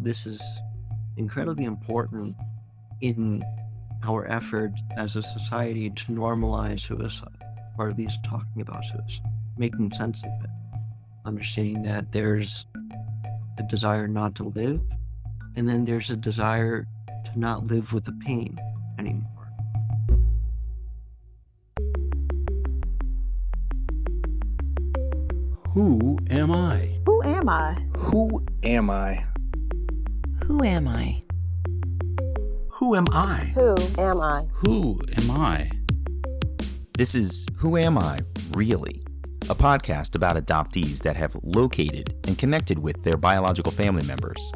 this is incredibly important in our effort as a society to normalize suicide, or at least talking about suicide, making sense of it, understanding that there's a desire not to live, and then there's a desire to not live with the pain anymore. Who am I? Who am I? Who am I? Who am I? Who am I? Who am I? Who am I? This is Who Am I, Really? A podcast about adoptees that have located and connected with their biological family members.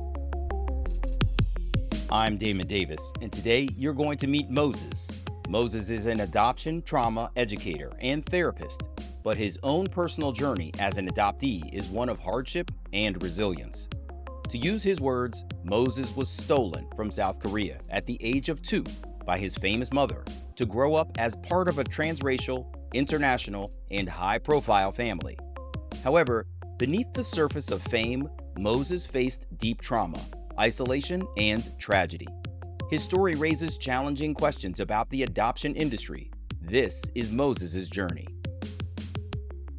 I'm Damon Davis, and today you're going to meet Moses. Moses is an adoption trauma educator and therapist, but his own personal journey as an adoptee is one of hardship and resilience. To use his words, Moses was stolen from South Korea at the age of 2 by his famous mother to grow up as part of a transracial, international, and high-profile family. However, beneath the surface of fame, Moses faced deep trauma, isolation, and tragedy. His story raises challenging questions about the adoption industry. This is Moses' journey.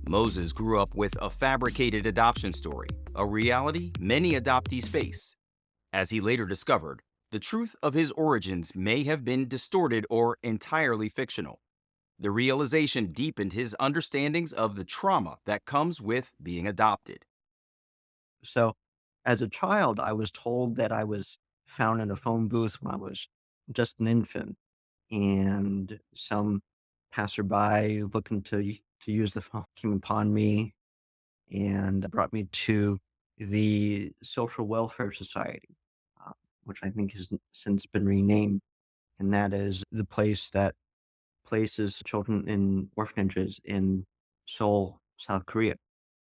Moses grew up with a fabricated adoption story, a reality many adoptees face. As he later discovered, the truth of his origins may have been distorted or entirely fictional. The realization deepened his understandings of the trauma that comes with being adopted. So, as a child, I was told that I was found in a phone booth when I was just an infant, and some passerby looking to use the phone came upon me and brought me to the Social Welfare Society, uh, which I think has since been renamed, and that is the place that places children in orphanages in Seoul, South Korea.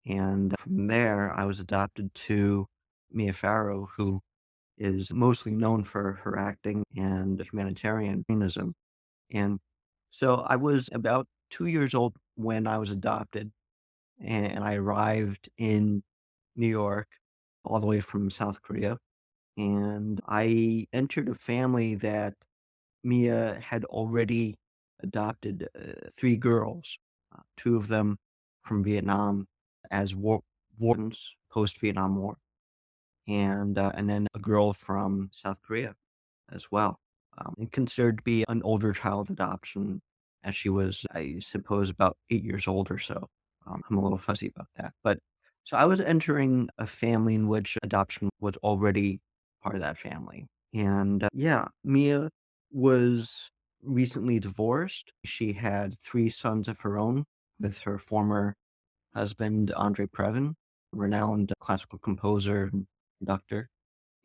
And from there, I was adopted to Mia Farrow, who is mostly known for her acting and humanitarianism. And so I was about 2 years old when I was adopted, and I arrived in New York all the way from South Korea. And I entered a family that Mia had already adopted 3 girls, 2 of them from Vietnam as wardens post-Vietnam War, and then a girl from South Korea as well, and considered to be an older child adoption, as she was, I suppose, about 8 years old or so. I'm a little fuzzy about that, but so I was entering a family in which adoption was already part of that family, and yeah, Mia was recently divorced. She had 3 sons of her own with her former husband, Andre Previn, renowned classical composer and conductor.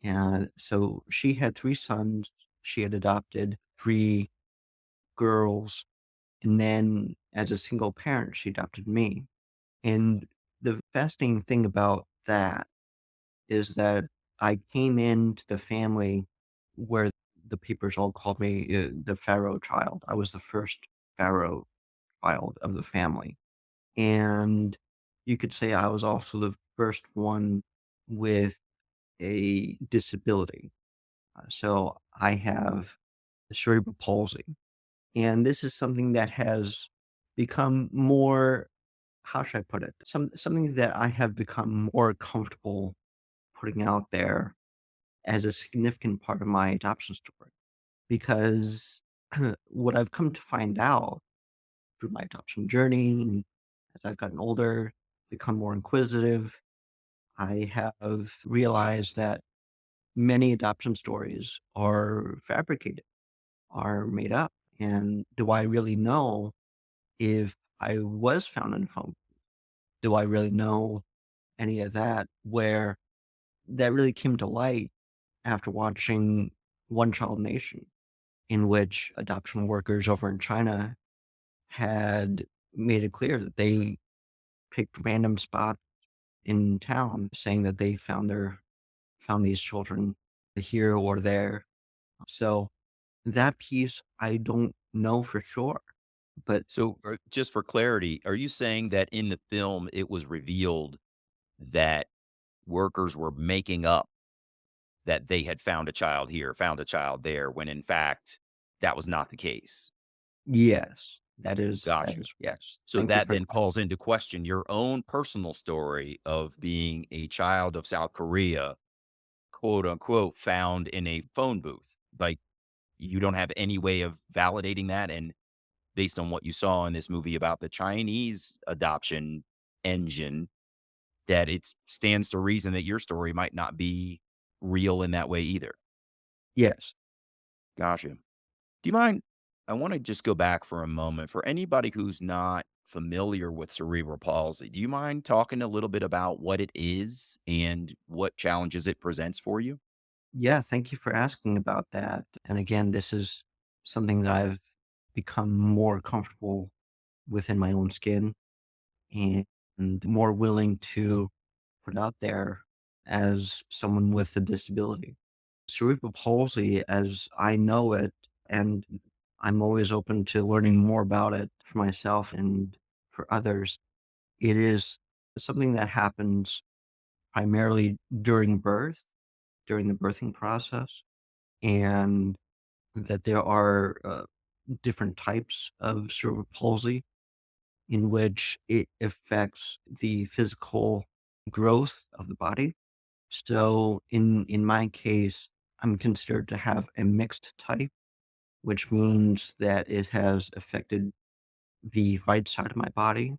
And so she had 3 sons. She had adopted 3 girls. And then as a single parent, she adopted me. And the fascinating thing about that is that I came into the family where the papers all called me the Pharaoh child. I was the first Pharaoh child of the family. And you could say I was also the first one with a disability. So I have cerebral palsy. And this is something that has become more, how should I put it? Something that I have become more comfortable putting out there as a significant part of my adoption story. Because what I've come to find out through my adoption journey, and as I've gotten older, become more inquisitive, I have realized that many adoption stories are fabricated, are made up. And do I really know if I was found in a phone? Do I really know any of that? Where that really came to light after watching One Child Nation, in which adoption workers over in China had made it clear that they picked random spots in town saying that they found these children here or there. So that piece I don't know for sure. But So, just for clarity, are you saying that in the film it was revealed that workers were making up that they had found a child here, found a child there, when in fact that was not the case. Yes, that Gotcha. is yes. So Thank you that for then calls into question your own personal story of being a child of South Korea, quote unquote, found in a phone booth. Like, you don't have any way of validating that. And based on what you saw in this movie about the Chinese adoption engine, that it stands to reason that your story might not be real in that way either. yes. Gotcha. Do you mind? I want to just go back for a moment. For anybody who's not familiar with cerebral palsy, do you mind talking a little bit about what it is and what challenges it presents for you? Yeah, thank you for asking about that. And again, this is something that I've become more comfortable within my own skin and more willing to put out there as someone with a disability. Cerebral palsy, as I know it, and I'm always open to learning more about it for myself and for others, it is something that happens primarily during birth, during the birthing process, and that there are different types of cerebral palsy in which it affects the physical growth of the body. So in my case, I'm considered to have a mixed type, which means that it has affected the right side of my body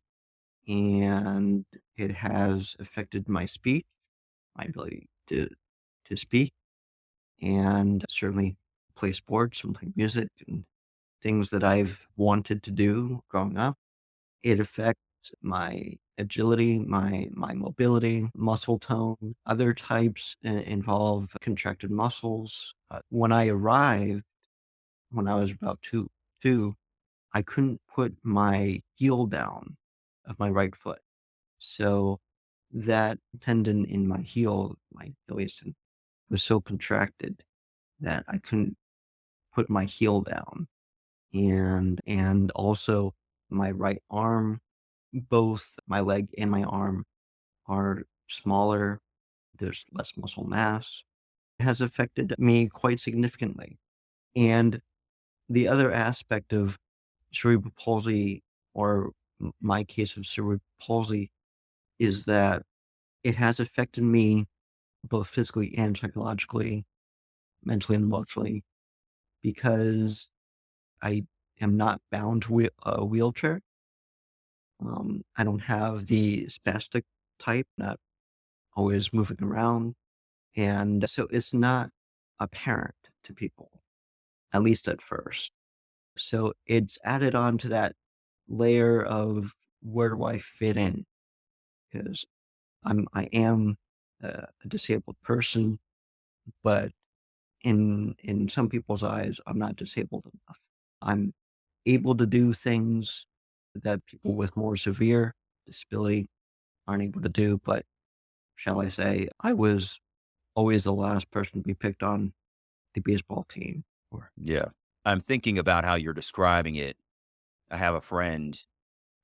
and it has affected my speech, my ability to speak, and certainly play sports and play music and things that I've wanted to do growing up. It affects my agility, my mobility, muscle tone. Other types involve contracted muscles. When I arrived, when I was about two, I couldn't put my heel down of my right foot. So that tendon in my heel, my Achilles tendon, was so contracted that I couldn't put my heel down. And also my right arm, both my leg and my arm are smaller. There's less muscle mass. It has affected me quite significantly. And the other aspect of cerebral palsy, or my case of cerebral palsy, is that it has affected me both physically and psychologically, mentally and emotionally, because I am not bound to a wheelchair. I don't have the spastic type, not always moving around. And so it's not apparent to people, at least at first. So it's added on to that layer of where do I fit in? Because I am a disabled person, but in some people's eyes, I'm not disabled enough. I'm able to do things that people with more severe disability aren't able to do, but shall I say, I was always the last person to be picked on the baseball team. Or Yeah. I'm thinking about how you're describing it. I have a friend.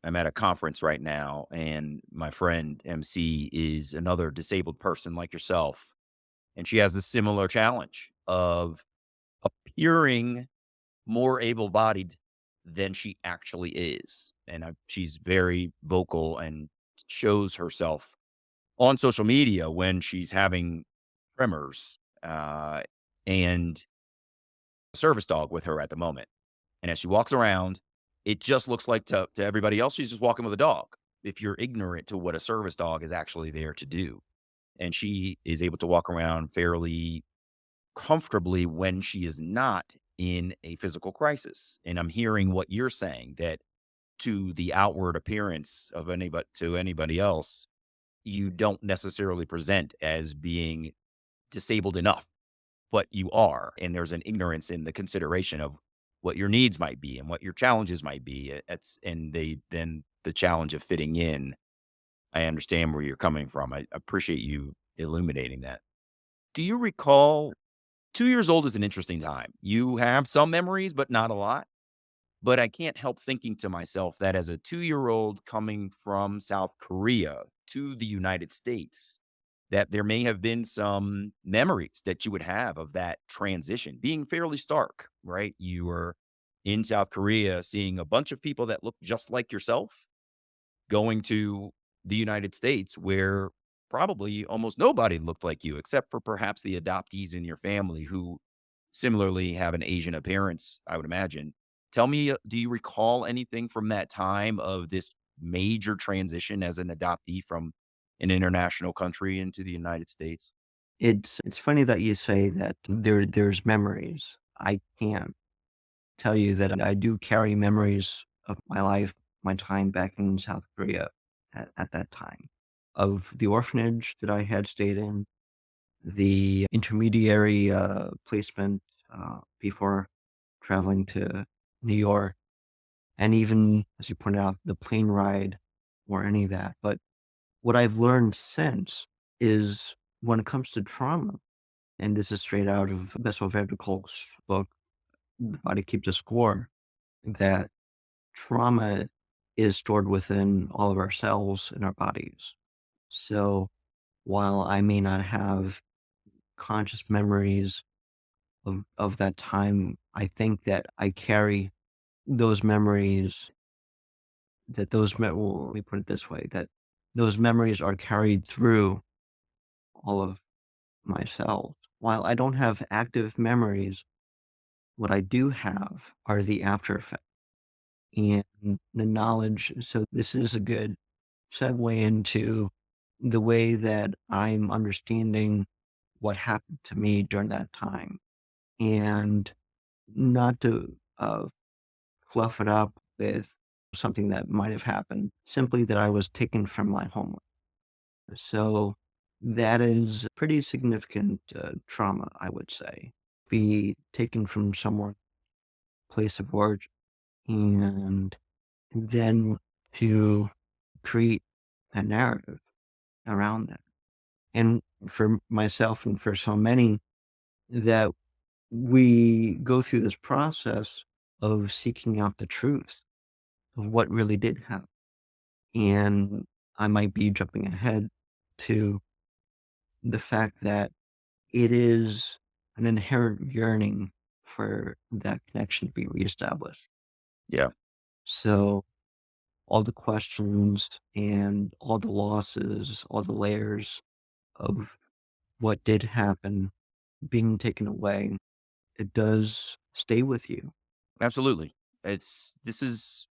I'm at a conference right now, and my friend MC is another disabled person like yourself. And she has a similar challenge of appearing more able bodied than she actually is. And she's very vocal and shows herself on social media when she's having tremors, and a service dog with her at the moment. And as she walks around, it just looks like to everybody else, she's just walking with a dog. If you're ignorant to what a service dog is actually there to do. And she is able to walk around fairly comfortably when she is not in a physical crisis. And I'm hearing what you're saying, that to the outward appearance of anybody else, you don't necessarily present as being disabled enough, but you are. And there's an ignorance in the consideration of what your needs might be and what your challenges might be. And then the challenge of fitting in. I understand where you're coming from. I appreciate you illuminating that. Do you recall 2 years old is an interesting time. You have some memories, but not a lot. But I can't help thinking to myself that as a 2-year-old coming from South Korea to the United States, that there may have been some memories that you would have of that transition being fairly stark, right? You were in South Korea seeing a bunch of people that look just like yourself going to the United States where probably almost nobody looked like you except for perhaps the adoptees in your family who similarly have an Asian appearance, I would imagine. Tell me, do you recall anything from that time of this major transition as an adoptee from an international country into the United States? It's funny that you say that there's memories. I can tell you that I do carry memories of my life, my time back in South Korea at that time, of the orphanage that I had stayed in, the intermediary placement before traveling to New York, and even, as you pointed out, the plane ride or any of that. But what I've learned since is when it comes to trauma, and this is straight out of Bessel van der Kolk's book, The Body Keeps a Score, that trauma is stored within all of our cells in our bodies. So while I may not have conscious memories of that time, I think that I carry those memories well, let me put it this way, that those memories are carried through all of my cells. While I don't have active memories, what I do have are the after effects and the knowledge. So this is a good segue into the way that I'm understanding what happened to me during that time, and not to fluff it up with something that might have happened, simply that I was taken from my homeland. So that is pretty significant trauma, I would say. Be taken from someone, place of origin, and then to create a narrative around that. And for myself and for so many, that we go through this process of seeking out the truth of what really did happen. And I might be jumping ahead to the fact that it is an inherent yearning for that connection to be reestablished. Yeah, So all the questions and all the losses, all the layers of what did happen being taken away, it does stay with you. absolutely. This is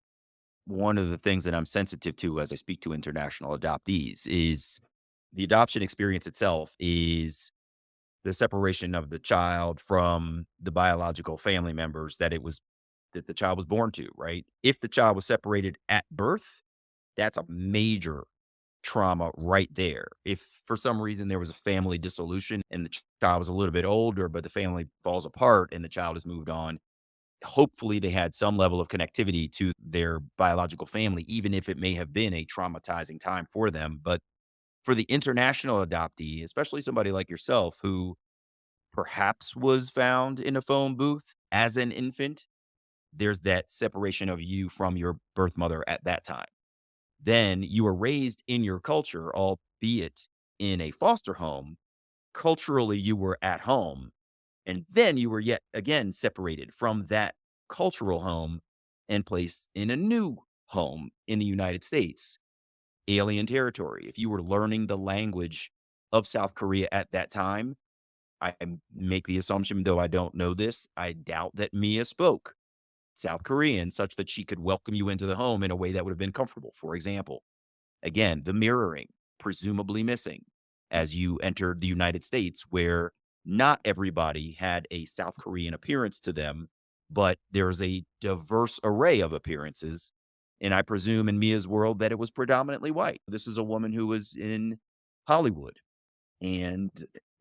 one of the things that I'm sensitive to as I speak to international adoptees is the adoption experience itself is the separation of the child from the biological family members that the child was born to, right? If the child was separated at birth, that's a major trauma right there. If for some reason there was a family dissolution and the child was a little bit older, but the family falls apart and the child has moved on, hopefully they had some level of connectivity to their biological family, even if it may have been a traumatizing time for them. But for the international adoptee, especially somebody like yourself who perhaps was found in a phone booth as an infant, there's that separation of you from your birth mother at that time. Then you were raised in your culture, albeit in a foster home. Culturally, you were at home. And then you were yet again separated from that cultural home and placed in a new home in the United States, alien territory. If you were learning the language of South Korea at that time, I make the assumption, though I don't know this, I doubt that Mia spoke South Korean such that she could welcome you into the home in a way that would have been comfortable. For example, again, the mirroring, presumably missing as you entered the United States, where not everybody had a South Korean appearance to them, but there's a diverse array of appearances. And I presume in Mia's world that it was predominantly white. This is a woman who was in Hollywood, and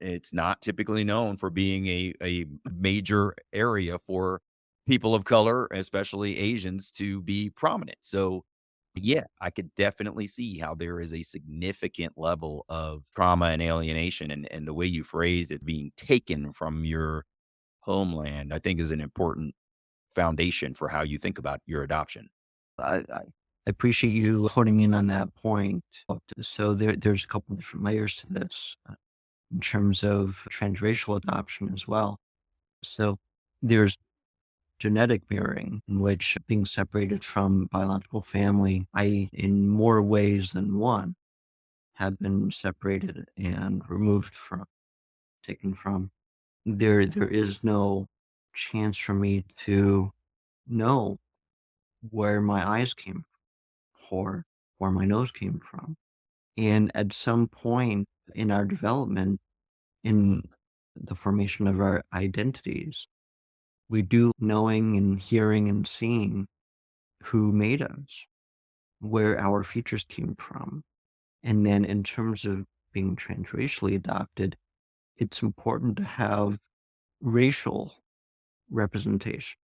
it's not typically known for being a major area for people of color, especially Asians, to be prominent. So, yeah, I could definitely see how there is a significant level of trauma and alienation, and the way you phrased it being taken from your homeland, I think is an important foundation for how you think about your adoption. I I appreciate you honing in on that point. So there's a couple different layers to this in terms of transracial adoption as well. So there's genetic mirroring, in which being separated from biological family, I, in more ways than one, have been separated and removed from, taken from. There is no chance for me to know where my eyes came from or where my nose came from. And at some point in our development, in the formation of our identities, we do knowing and hearing and seeing who made us, where our features came from. And then in terms of being transracially adopted, it's important to have racial representation,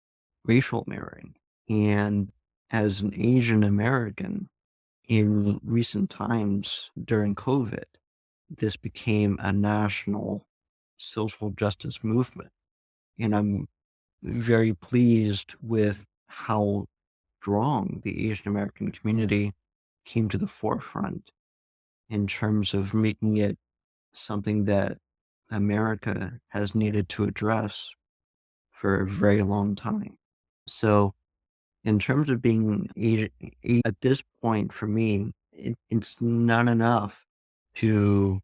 racial mirroring. And as an Asian American, in recent times during COVID, this became a national social justice movement. And I'm very pleased with how strong the Asian American community came to the forefront in terms of making it something that America has needed to address for a very long time. So, in terms of being Asian, at this point for me, it's not enough to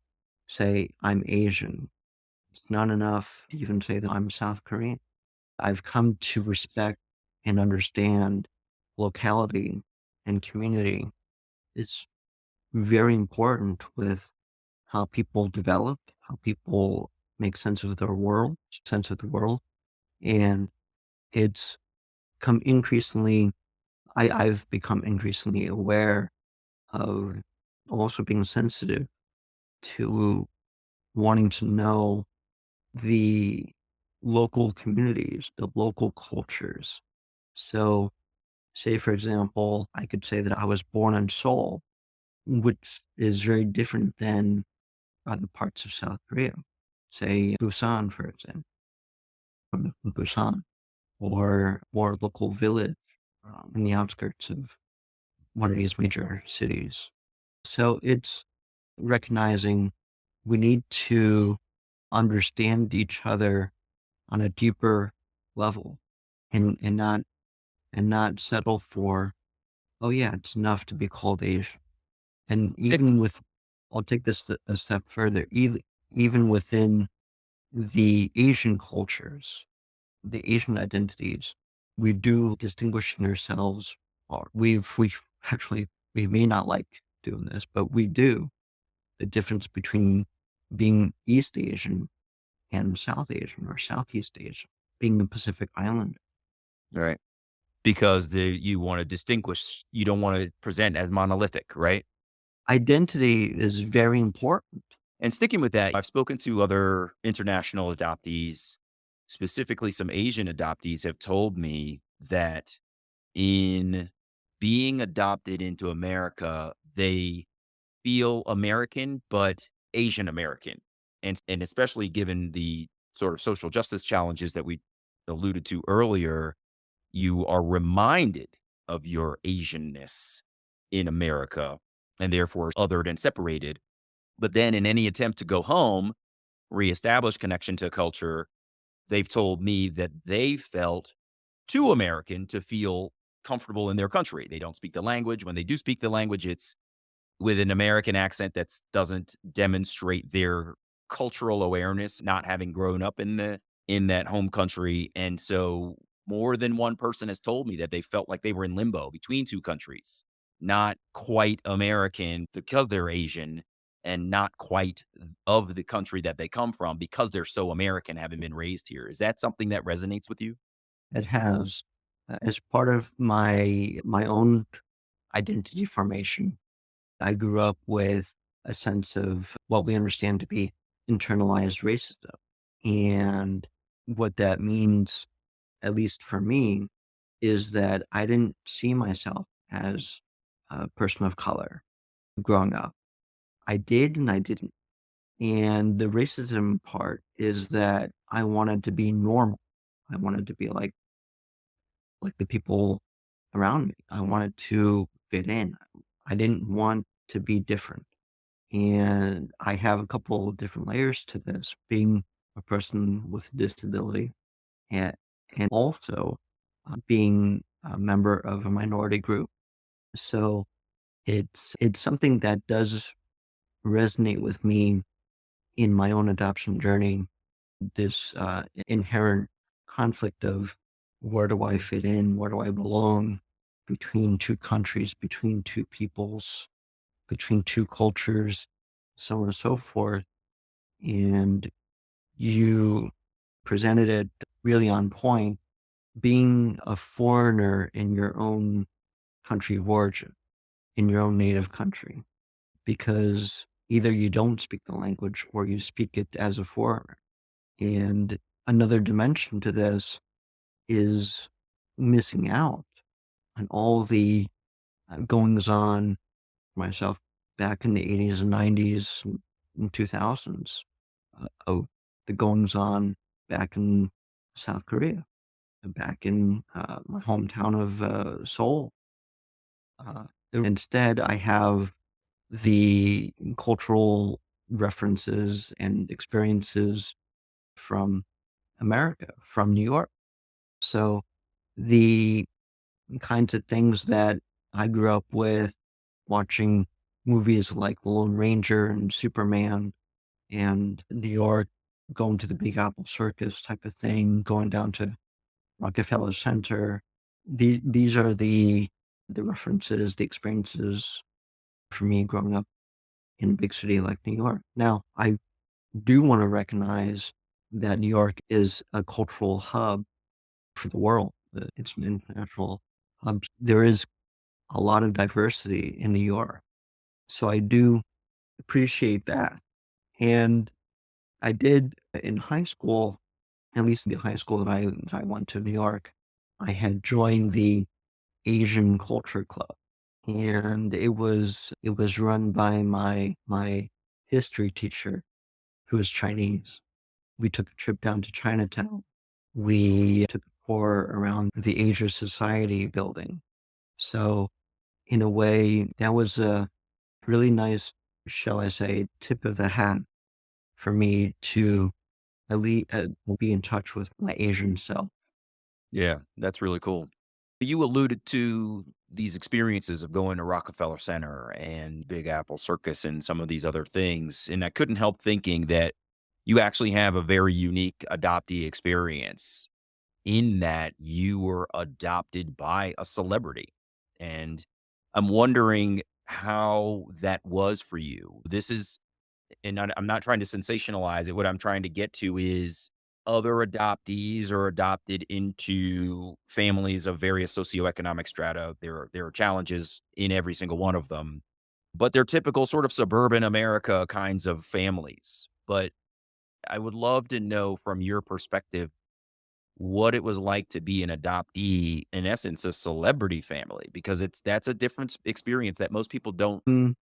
say I'm Asian. It's not enough to even say that I'm South Korean. I've come to respect and understand locality and community. It's very important with how people develop, how people make sense of the world. And it's come increasingly, I've become increasingly aware of also being sensitive to wanting to know the local communities, the local cultures. So, say, for example, I could say that I was born in Seoul, which is very different than other parts of South Korea. Say Busan, for example, from Busan, or more local village in the outskirts of one of these major cities. So it's recognizing we need to understand each other on a deeper level and not settle for, oh yeah, it's enough to be called Asian. And even with, I'll take this a step further, even within the Asian cultures, the Asian identities, we do distinguishing ourselves, or we've actually, we may not like doing this, but we do the difference between being East Asian and South Asian or Southeast Asian, being a Pacific Islander. Right. Because you want to distinguish, you don't want to present as monolithic, right? Identity is very important. And sticking with that, I've spoken to other international adoptees, specifically some Asian adoptees have told me that in being adopted into America, they feel American, but Asian American. And especially given the sort of social justice challenges that we alluded to earlier, you are reminded of your Asianness in America and therefore othered and separated. But then in any attempt to go home, reestablish connection to culture, they've told me that they felt too American to feel comfortable in their country. They don't speak the language. When they do speak the language, it's with an American accent that doesn't demonstrate their cultural awareness, not having grown up in that home country. And so more than one person has told me that they felt like they were in limbo between two countries, not quite American because they're Asian and not quite of the country that they come from because they're so American having been raised here. Is that something that resonates with you? It has, as part of my own identity formation, I grew up with a sense of what we understand to be internalized racism. And what that means, at least for me, is that I didn't see myself as a person of color growing up. I did and I didn't. And the racism part is that I wanted to be normal. I wanted to be like the people around me. I wanted to fit in. I didn't want to be different. And I have a couple of different layers to this, being a person with a disability and, and also being a member of a minority group. So it's something that does resonate with me in my own adoption journey. This inherent conflict of where do I fit in, where do I belong between two countries, between two peoples, between two cultures, so on and so forth. And you presented it really on point, being a foreigner in your own country of origin, in your own native country, because either you don't speak the language or you speak it as a foreigner. And another dimension to this is missing out on all the goings on myself back in the 80s and 90s and 2000s of the goings on back in South Korea, back in my hometown of Seoul. Instead, I have the cultural references and experiences from America, from New York. So the kinds of things that I grew up with, watching movies like The Lone Ranger and Superman and New York, going to the Big Apple Circus type of thing, going down to Rockefeller Center. These are the references, the experiences for me growing up in a big city like New York. Now, I do want to recognize that New York is a cultural hub for the world. It's an international hub. There is a lot of diversity in New York. So I do appreciate that. And I did in high school, at least the high school that I went to, New York, I had joined the Asian Culture Club. And it was run by my history teacher who was Chinese. We took a trip down to Chinatown. We took a tour around the Asia Society building. So in a way, that was a really nice, shall I say, tip of the hat for me to at least be in touch with my Asian self. Yeah, that's really cool. You alluded to these experiences of going to Rockefeller Center and Big Apple Circus and some of these other things. And I couldn't help thinking that you actually have a very unique adoptee experience in that you were adopted by a celebrity. And I'm wondering how that was for you. This is and I'm not trying to sensationalize it. What I'm trying to get to is other adoptees are adopted into families of various socioeconomic strata. There are challenges in every single one of them, but they're typical sort of suburban America kinds of families. But I would love to know from your perspective what it was like to be an adoptee, in essence, a celebrity family, because that's a different experience that most people don't. Mm,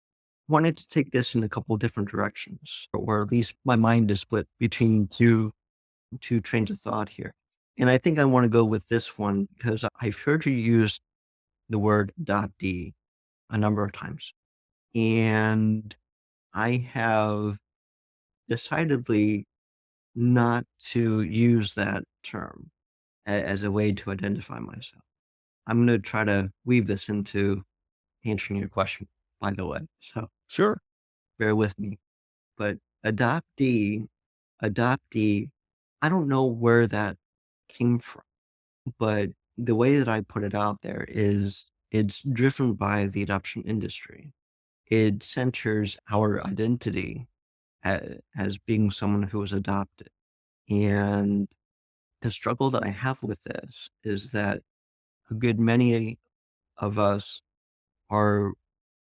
Wanted to take this in a couple different directions, or at least my mind is split between two trains of thought here. And I think I want to go with this one because I've heard you use the word adoptee a number of times. And I have decidedly not to use that term as a way to identify myself. I'm going to try to weave this into answering your question, by the way. So Sure. bear with me. But adoptee, adoptee, I don't know where that came from, but the way that I put it out there is it's driven by the adoption industry. It centers our identity as being someone who was adopted. And the struggle that I have with this is that a good many of us are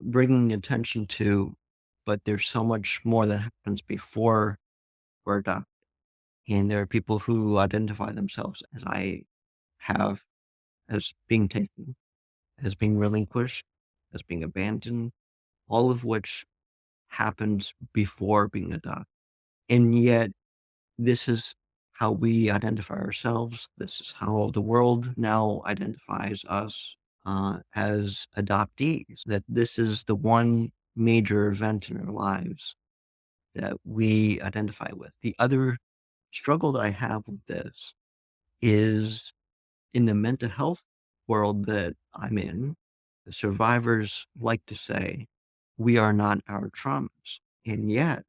bringing attention to, but there's so much more that happens before we're adopted. And there are people who identify themselves as I have, as being taken, as being relinquished, as being abandoned, all of which happens before being adopted. And yet, this is how we identify ourselves. This is how the world now identifies us. as adoptees, that this is the one major event in our lives that we identify with. The other struggle that I have with this is in the mental health world that I'm in, the survivors like to say, we are not our traumas. And yet,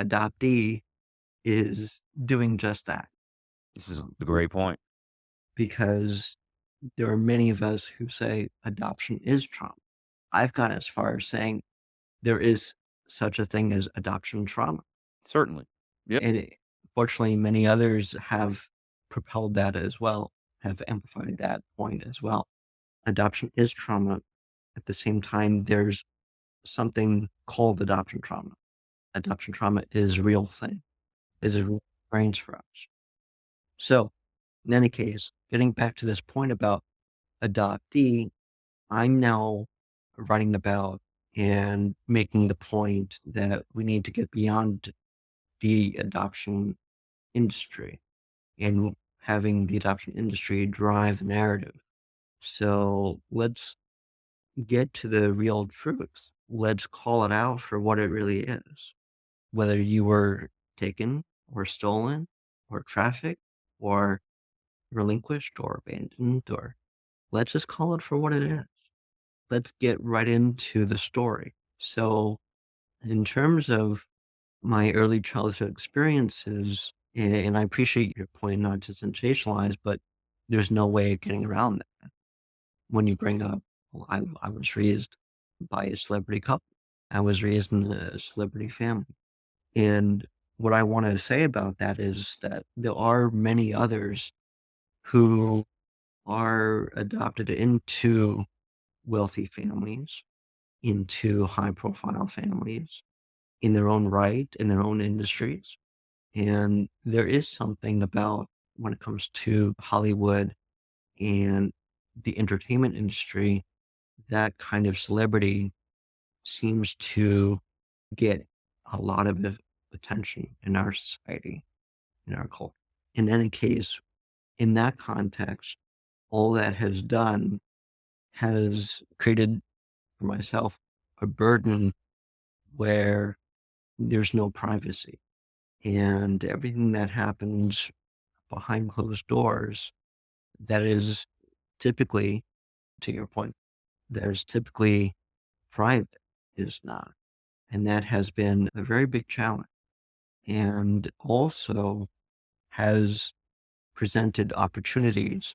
adoptee is doing just that. This is Um, a great point. because there are many of us who say adoption is trauma. I've gone as far as saying there is such a thing as adoption trauma. Certainly. Yep. And fortunately, many others have propelled that as well, have amplified that point as well. Adoption is trauma. At the same time, there's something called adoption trauma. Adoption trauma is a real thing, is a real experience for us. So, in any case, getting back to this point about adoptee, I'm now writing about and making the point that we need to get beyond the adoption industry and having the adoption industry drive the narrative. So let's get to the real truth. Let's call it out for what it really is. Whether you were taken or stolen or trafficked or relinquished or abandoned, or let's just call it for what it is. Let's get right into the story. So, in terms of my early childhood experiences, and I appreciate your point not to sensationalize, but there's no way of getting around that. When you bring up, well, I was raised by a celebrity couple. I was raised in a celebrity family. And what I want to say about that is that there are many others who are adopted into wealthy families, into high profile families in their own right, in their own industries. And there is something about when it comes to Hollywood and the entertainment industry, that kind of celebrity seems to get a lot of attention in our society, in our culture. In any case, in that context, all that has done has created for myself a burden where there's no privacy. And everything that happens behind closed doors, that is typically, to your point, that is typically private, is not. And that has been a very big challenge and also has presented opportunities,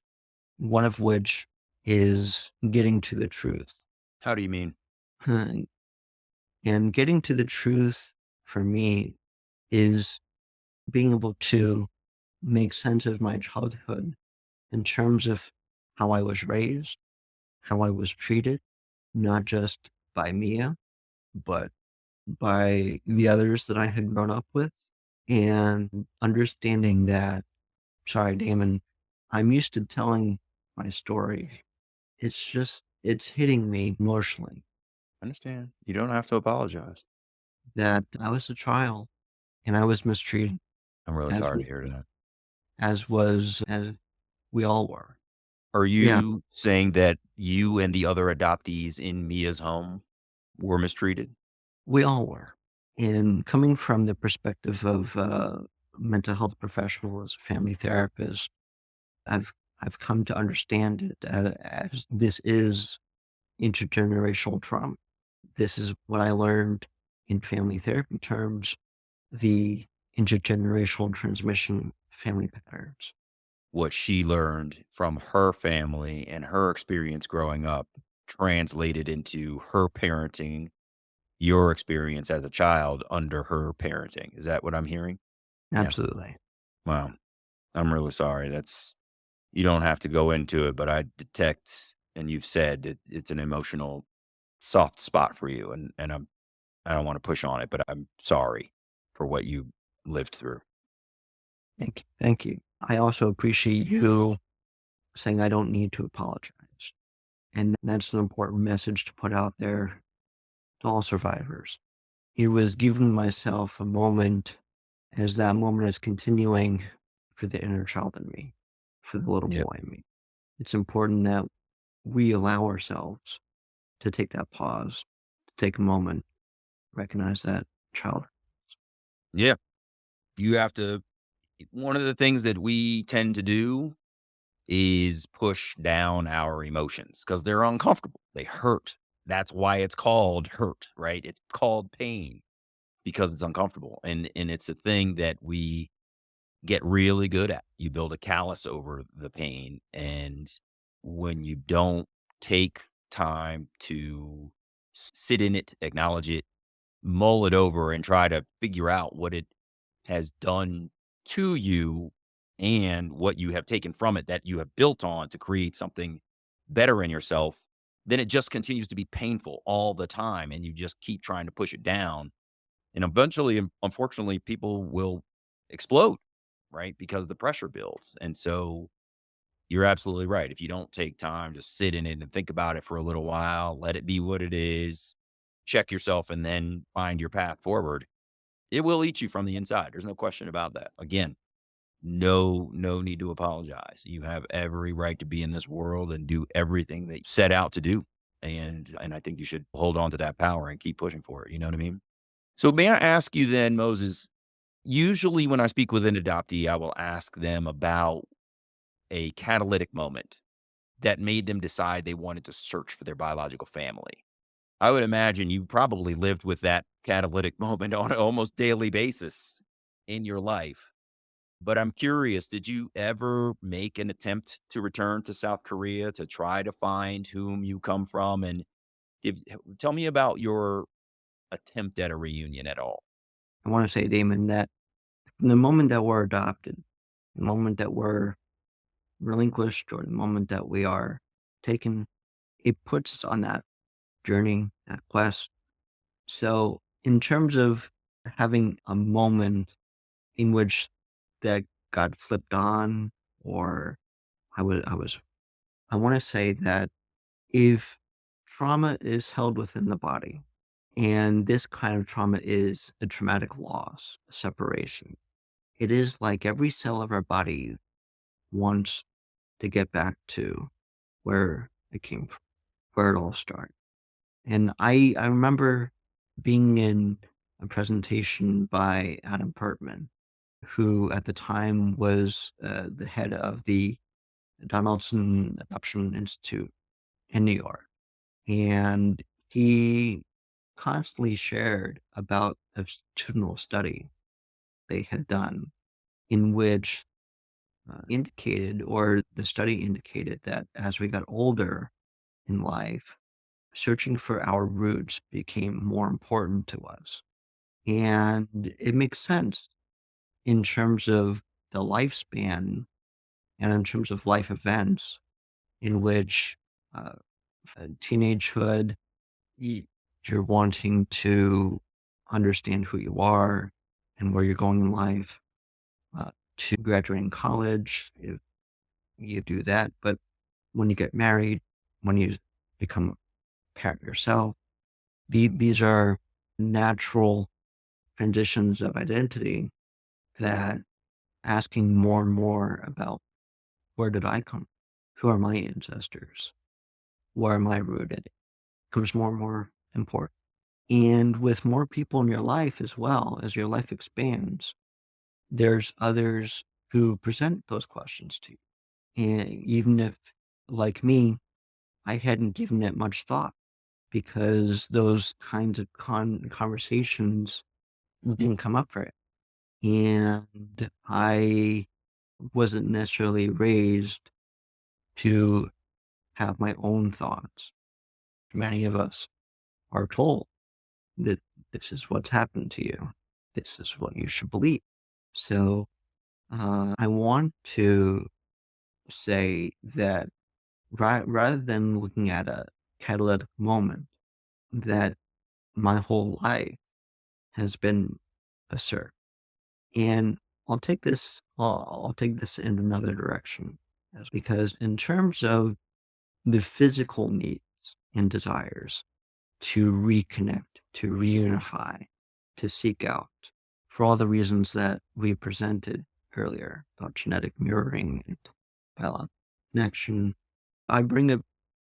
one of which is getting to the truth. How do you mean? And getting to the truth for me is being able to make sense of my childhood in terms of how I was raised, how I was treated, not just by Mia, but by the others that I had grown up with, and understanding that, sorry, Damon, I'm used to telling my story. It's just, it's hitting me emotionally Understand. You don't have to apologize. that I was a child and I was mistreated I'm really as, sorry to hear that. as we all were. Are Yeah, you saying that you and the other adoptees in Mia's home were mistreated? we all were. And coming from the perspective of mental health professional as a family therapist, I've I've come to understand it as this is intergenerational trauma. This is what I learned in family therapy terms, the intergenerational transmission family patterns. What she learned from her family and her experience growing up translated into her parenting, your experience as a child under her parenting. Is that what I'm hearing? Yeah. Absolutely. Wow. I'm really sorry. That's you don't have to go into it, but I detect and you've said it's an emotional soft spot for you and I don't want to push on it, but I'm sorry for what you lived through. Thank you. Thank you. I also appreciate you saying I don't need to apologize. And that's an important message to put out there to all survivors. It was giving myself a moment as that moment is continuing for the inner child in me, for the little Yep. boy in me. It's important that we allow ourselves to take that pause, to take a moment, recognize that child. Yeah. You have to, one of the things that we tend to do is push down our emotions because they're uncomfortable. They hurt. That's why it's called hurt, right? It's called pain because it's uncomfortable. And it's a thing that we get really good at. You build a callus over the pain. And when you don't take time to sit in it, acknowledge it, mull it over, and try to figure out what it has done to you and what you have taken from it that you have built on to create something better in yourself, then it just continues to be painful all the time. And you just keep trying to push it down. And eventually, unfortunately, people will explode, right? Because the pressure builds. And so you're absolutely right. If you don't take time to sit in it and think about it for a little while, let it be what it is, check yourself, and then find your path forward, it will eat you from the inside. There's no question about that. Again, no need to apologize. You have every right to be in this world and do everything that you set out to do. And I think you should hold on to that power and keep pushing for it. You know what I mean? So may I ask you then, Moses, usually when I speak with an adoptee, I will ask them about a catalytic moment that made them decide they wanted to search for their biological family. I would imagine you probably lived with that catalytic moment on an almost daily basis in your life. But I'm curious, did you ever make an attempt to return to South Korea to try to find whom you come from? And tell me about your attempt at a reunion at all. I want to say, Damon, that the moment that we're adopted, the moment that we're relinquished, or the moment that we are taken, it puts us on that journey, that quest. So, in terms of having a moment in which that got flipped on, or I want to say that if trauma is held within the body, and this kind of trauma is a traumatic loss, a separation, it is like every cell of our body wants to get back to where it came from, where it all started. And I remember being in a presentation by Adam Pertman, who at the time was the head of the Donaldson Adoption Institute in New York. And he constantly shared about a longitudinal study they had done in which indicated, or the study indicated, that as we got older in life, searching for our roots became more important to us. And it makes sense in terms of the lifespan and in terms of life events in which uh, teenagehood, y- you're wanting to understand who you are and where you're going in life, to graduating college, if you do that. But when you get married, when you become a parent yourself, these are natural transitions of identity that asking more and more about where did I come? Who are my ancestors? Where am I rooted? Becomes more and more important. And with more people in your life as well, as your life expands, there's others who present those questions to you. And even if, like me, I hadn't given it much thought, because those kinds of conversations didn't come up for it. And I wasn't necessarily raised to have my own thoughts. Many of us are told that this is what's happened to you. This is what you should believe. So I want to say that rather than looking at a catalytic moment, that my whole life has been a search. And I'll take this in another direction, because in terms of the physical needs and desires to reconnect, to reunify, to seek out, for all the reasons that we presented earlier about genetic mirroring and biological connection, I bring up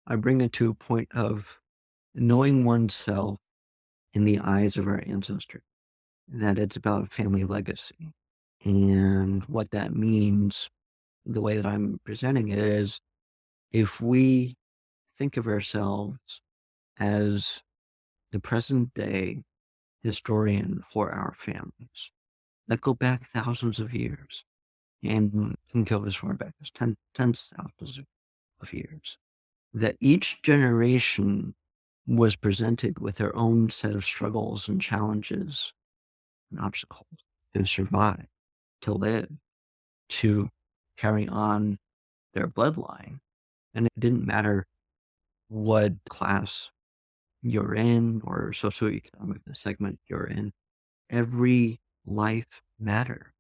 I bring it to a point of knowing oneself in the eyes of our ancestors, that it's about family legacy. And what that means, the way that I'm presenting it is, if we think of ourselves as the present day historian for our families that go back thousands of years and can go as far back as tens of thousands of years, that each generation was presented with their own set of struggles and challenges and obstacles to survive, to live, to carry on their bloodline. And it didn't matter what class you're in or socioeconomic segment you're in. Every life mattered.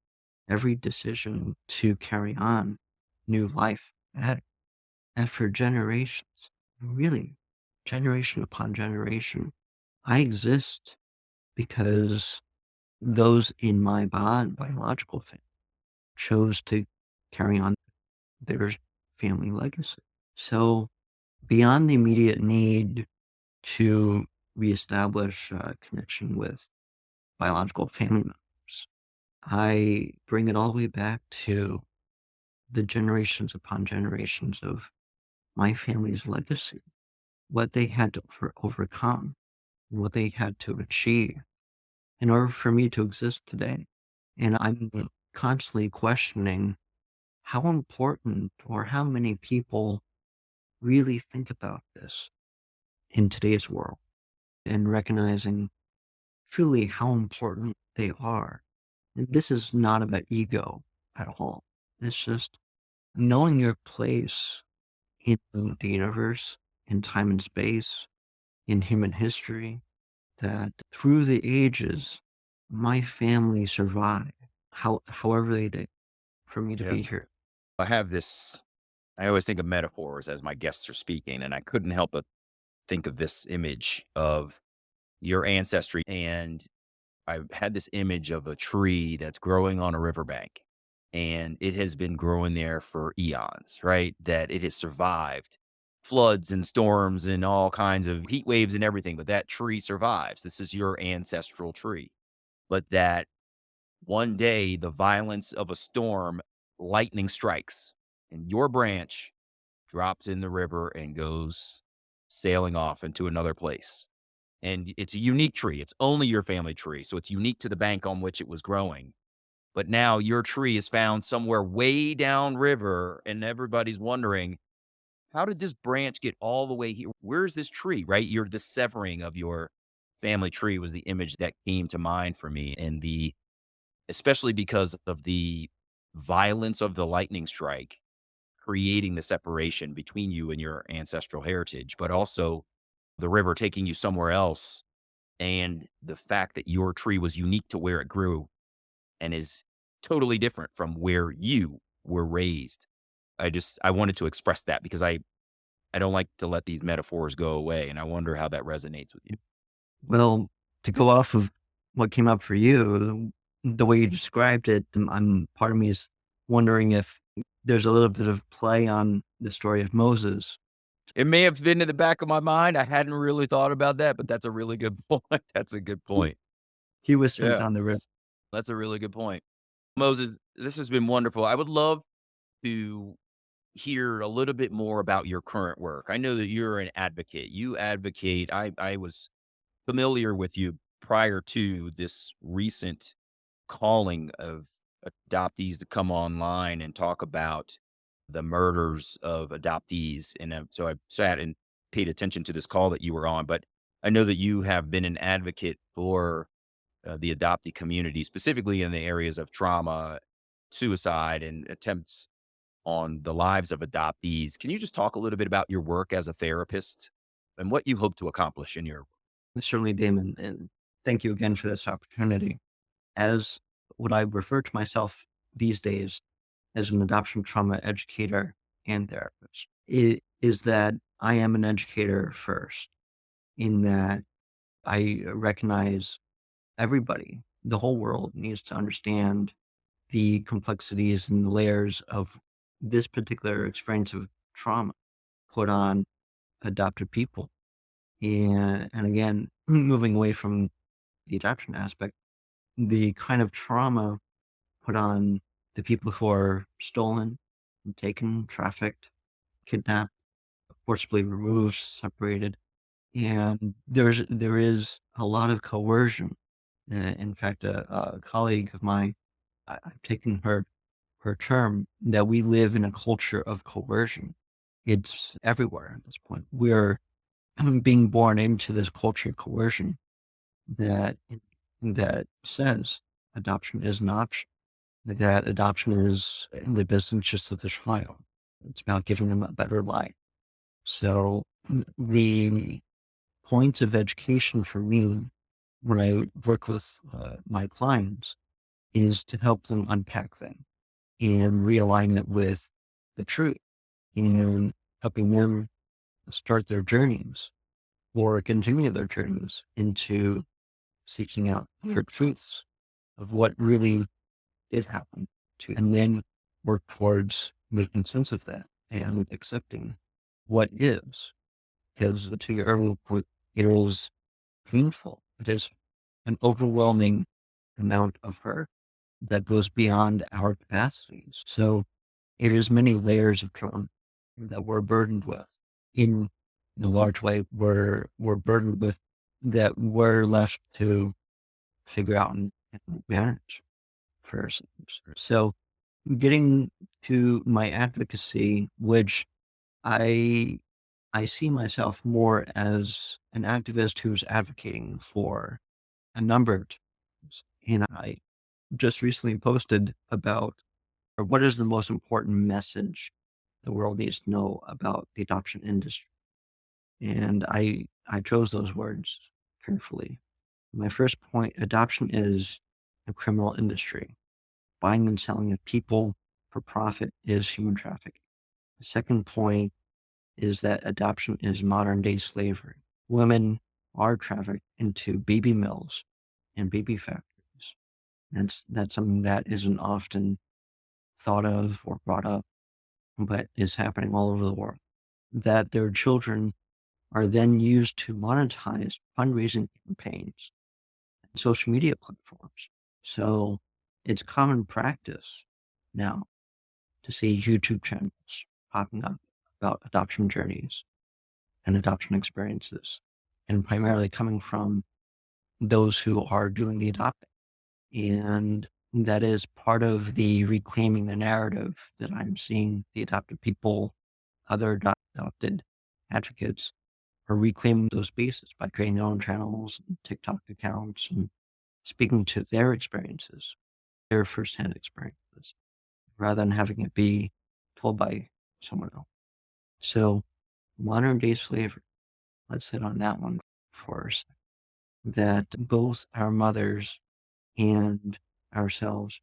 Every decision to carry on new life mattered. And for generations, really, generation upon generation, I exist because those in my biological family chose to carry on their family legacy. So beyond the immediate need to reestablish a connection with biological family members, I bring it all the way back to the generations upon generations of my family's legacy, what they had to overcome, what they had to achieve in order for me to exist today. And I'm constantly questioning how important or how many people really think about this in today's world and recognizing truly how important they are. And this is not about ego at all. It's just knowing your place in the universe, in time and space, in human history, that through the ages, my family survived, however they did, for me to Yeah. be here. I have this, I always think of metaphors as my guests are speaking, and I couldn't help but think of this image of your ancestry. And I had this image of a tree that's growing on a riverbank, and it has been growing there for eons, right? That it has survived floods and storms and all kinds of heat waves and everything, but that tree survives. This is your ancestral tree. But that one day, the violence of a storm, lightning strikes, and your branch drops in the river and goes sailing off into another place. And it's a unique tree. It's only your family tree. So it's unique to the bank on which it was growing. But now your tree is found somewhere way downriver, and everybody's wondering, how did this branch get all the way here? Where's this tree, right? You're the severing of your family tree was the image that came to mind for me. And especially because of the violence of the lightning strike, creating the separation between you and your ancestral heritage, but also the river taking you somewhere else, and the fact that your tree was unique to where it grew and is totally different from where you were raised. I wanted to express that because I don't like to let these metaphors go away, and I wonder how that resonates with you. Well, to go off of what came up for you, the way you described it, part of me is wondering if there's a little bit of play on the story of Moses. It may have been in the back of my mind. I hadn't really thought about that, but that's a really good point. That's a good He point. he was sent Yeah, on the river. that's a really good point. Moses, this has been wonderful. I would love to hear a little bit more about your current work. I know that you're an advocate. You advocate. I was familiar with you prior to this recent calling of adoptees to come online and talk about the murders of adoptees. And so I sat and paid attention to this call that you were on. But I know that you have been an advocate for the adoptee community, specifically in the areas of trauma, suicide, and attempts on the lives of adoptees. Can you just talk a little bit about your work as a therapist and what you hope to accomplish in your work? Certainly, Damon, and thank you again for this opportunity. As what I refer to myself these days as an adoption trauma educator and therapist, is that I am an educator first, in that I recognize everybody, the whole world needs to understand the complexities and the layers of this particular experience of trauma put on adopted people. And again, moving away from the adoption aspect, the kind of trauma put on the people who are stolen, taken, trafficked, kidnapped, forcibly removed, separated. And there is a lot of coercion. In fact, a colleague of mine, I've taken her term that we live in a culture of coercion. It's everywhere at this point. We're being born into this culture of coercion that that says adoption is an option, that adoption is in the best interest of the child. It's about giving them a better life. So the point of education for me when I work with my clients is to help them unpack them and realign it with the truth and helping them start their journeys or continue their journeys into seeking out their truths of what really did happen to, and then work towards making sense of that and accepting what is. Because to your earlier point, it is painful. It is an overwhelming amount of hurt that goes beyond our capacities. So it is many layers of trauma that we're burdened with. In a large way, we're burdened with that we're left to figure out and manage for ourselves. So getting to my advocacy, which I I see myself more as an activist who's advocating for a number of things. And I just recently posted about or what is the most important message the world needs to know about the adoption industry. And I chose those words carefully. My first point, adoption is a criminal industry. Buying and selling of people for profit is human trafficking. The second point is that adoption is modern day slavery. Women are trafficked into baby mills and baby factories. That's something that isn't often thought of or brought up, but is happening all over the world. That their children are then used to monetize fundraising campaigns and social media platforms. So it's common practice now to see YouTube channels popping up about adoption journeys and adoption experiences, and primarily coming from those who are doing the adopting. And that is part of the reclaiming the narrative that I'm seeing the adopted people, other adopted advocates are reclaiming those spaces by creating their own channels and TikTok accounts and speaking to their experiences, their firsthand experiences, rather than having it be told by someone else. So modern day slavery, let's sit on that one for a second. That both our mothers and ourselves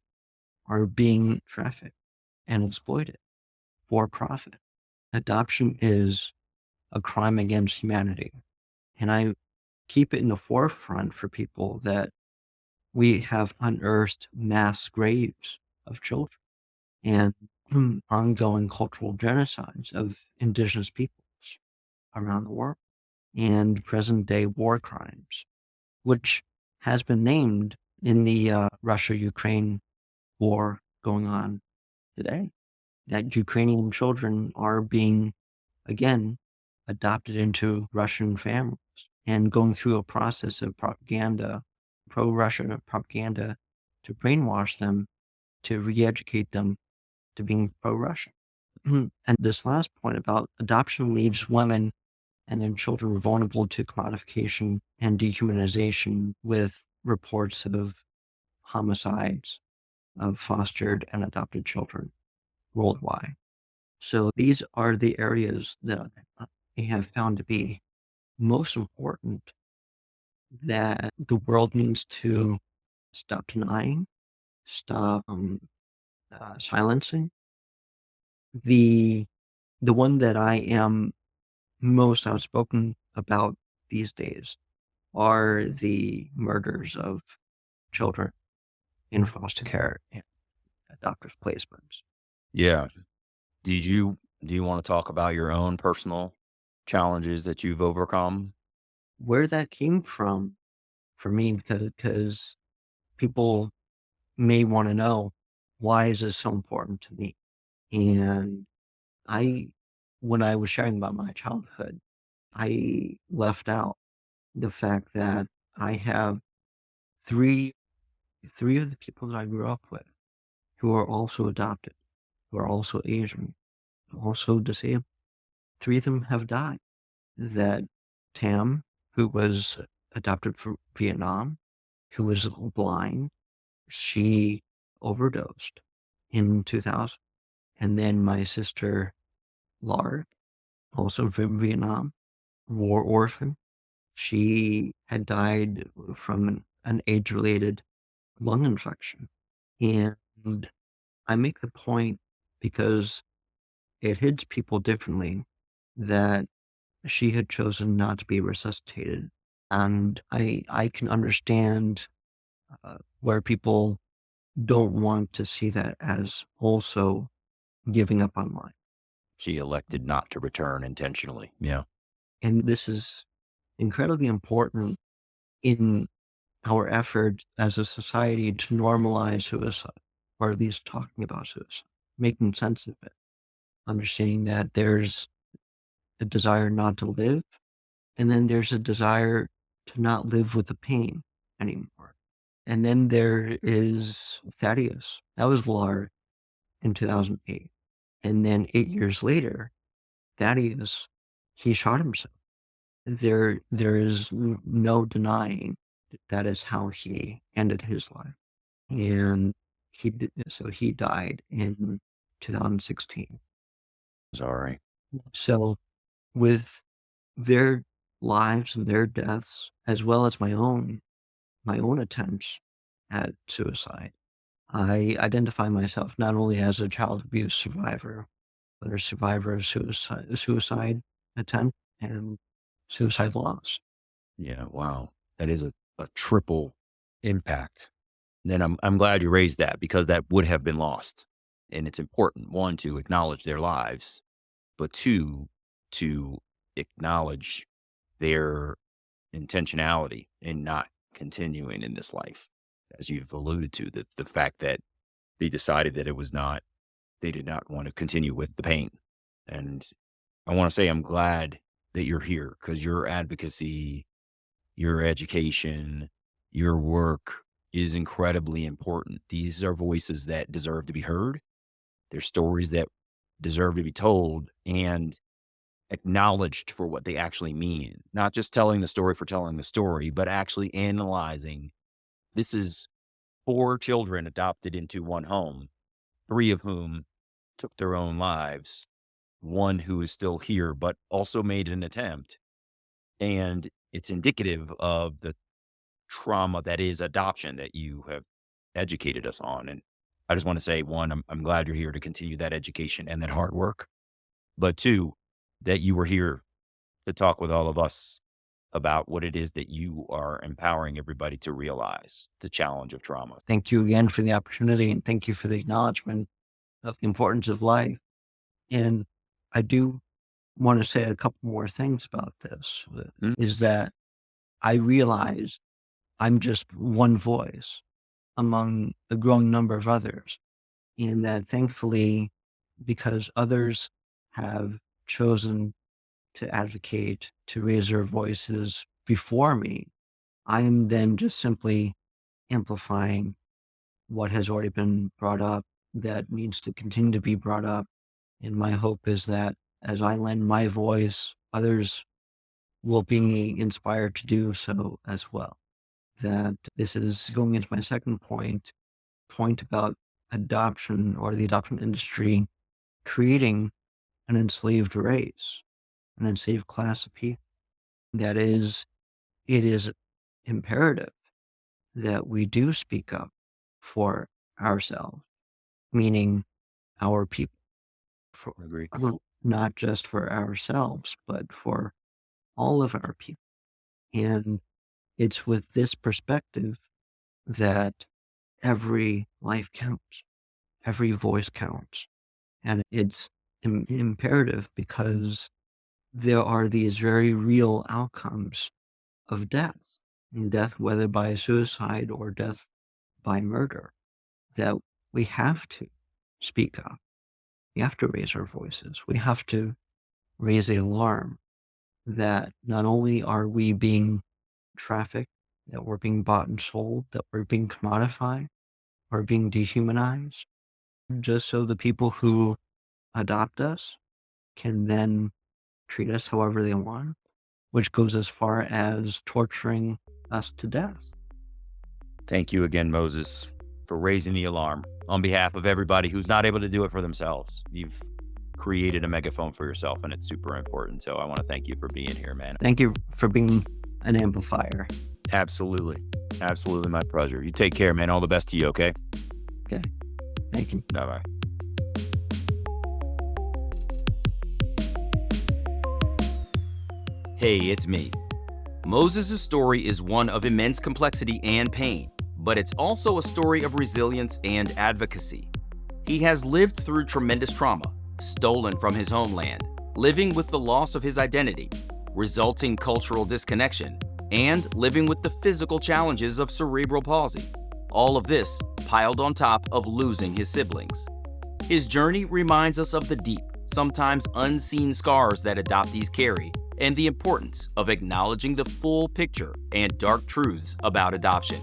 are being trafficked and exploited for profit. Adoption is a crime against humanity. And I keep it in the forefront for people that we have unearthed mass graves of children and ongoing cultural genocides of indigenous peoples around the world and present day war crimes, which has been named in the Russia Ukraine war going on today. That Ukrainian children are being, again, adopted into Russian families and going through a process of propaganda, pro Russia propaganda, to brainwash them, to re educate them to being pro Russian. And this last point about adoption leaves women and their children vulnerable to commodification and dehumanization with reports of homicides of fostered and adopted children worldwide. So these are the areas that I have found to be most important that the world needs to stop denying, stop silencing. The the one that I am most outspoken about these days are the murders of children in foster care and adoptive placements. Yeah. Do you want to talk about your own personal challenges that you've overcome? Where that came from for me, because people may want to know, why is this so important to me? And I, when I was sharing about my childhood, I left out the fact that I have three three of the people that I grew up with who are also adopted, who are also Asian, also disabled. Three of them have died. That Tam, who was adopted from Vietnam, who was blind, she overdosed in 2000. And then my sister, Lar, also from Vietnam, war orphan. She had died from an age-related lung infection. And I make the point because it hits people differently that she had chosen not to be resuscitated. And I can understand where people don't want to see that as also giving up on life. She elected not to return intentionally. Yeah. And this is incredibly important in our effort as a society to normalize suicide, or at least talking about suicide, making sense of it, understanding that there's a desire not to live, and then there's a desire to not live with the pain anymore. And then there is Thaddeus. That was Lar in 2008. And then 8 years later, Thaddeus, he shot himself. There is no denying that is how he ended his life. And he died in 2016. Sorry. So with their lives and their deaths, as well as my own attempts at suicide, I identify myself not only as a child abuse survivor, but a survivor of suicide attempt and suicide loss. Yeah. Wow. That is a triple impact. Then I'm glad you raised that because that would have been lost. And it's important, one, to acknowledge their lives, but two, to acknowledge their intentionality in not continuing in this life. As you've alluded to, the fact that they decided that it was not, they did not want to continue with the pain. And I want to say I'm glad that you're here because your advocacy, your education, your work is incredibly important. These are voices that deserve to be heard. They're stories that deserve to be told and acknowledged for what they actually mean. Not just telling the story for telling the story, but actually analyzing this is four children adopted into one home, three of whom took their own lives, one who is still here, but also made an attempt. And it's indicative of the trauma that is adoption that you have educated us on. And I just want to say, one, I'm glad you're here to continue that education and that hard work. But two, that you were here to talk with all of us about what it is that you are empowering everybody to realize the challenge of trauma. Thank you again for the opportunity, and thank you for the acknowledgement of the importance of life. And I do want to say a couple more things about this, Mm. is that I realize I'm just one voice among the growing number of others. And that thankfully, because others have chosen to advocate, to raise their voices before me, I am then just simply amplifying what has already been brought up that needs to continue to be brought up. And my hope is that as I lend my voice, others will be inspired to do so as well. That this is going into my second point about adoption, or the adoption industry creating an enslaved race, an enslaved class of people. That is, it is imperative that we do speak up for ourselves, meaning our people, for, Agree. not just for ourselves, but for all of our people. And it's with this perspective that every life counts, every voice counts. And it's imperative because there are these very real outcomes of death, and death whether by suicide or death by murder, that we have to speak up. We have to raise our voices. We have to raise the alarm that not only are we being trafficked, that we're being bought and sold, that we're being commodified, or being dehumanized, just so the people who adopt us can then treat us however they want, which goes as far as torturing us to death. Thank you again, Moses, for raising the alarm on behalf of everybody who's not able to do it for themselves. You've created a megaphone for yourself, and it's super important. So I want to thank you for being here, man. Thank you for being an amplifier. Absolutely. Absolutely my pleasure. You take care, man. All the best to you, okay? Okay. Thank you. Bye-bye. Hey, it's me. Moses' story is one of immense complexity and pain, but it's also a story of resilience and advocacy. He has lived through tremendous trauma, stolen from his homeland, living with the loss of his identity, resulting cultural disconnection, and living with the physical challenges of cerebral palsy. All of this piled on top of losing his siblings. His journey reminds us of the deep, sometimes unseen scars that adoptees carry, and the importance of acknowledging the full picture and dark truths about adoption.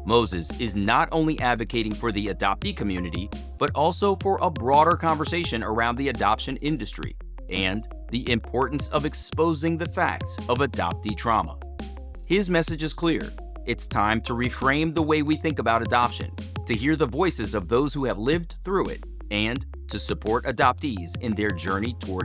Moses is not only advocating for the adoptee community, but also for a broader conversation around the adoption industry and the importance of exposing the facts of adoptee trauma. His message is clear. It's time to reframe the way we think about adoption, to hear the voices of those who have lived through it, and to support adoptees in their journey toward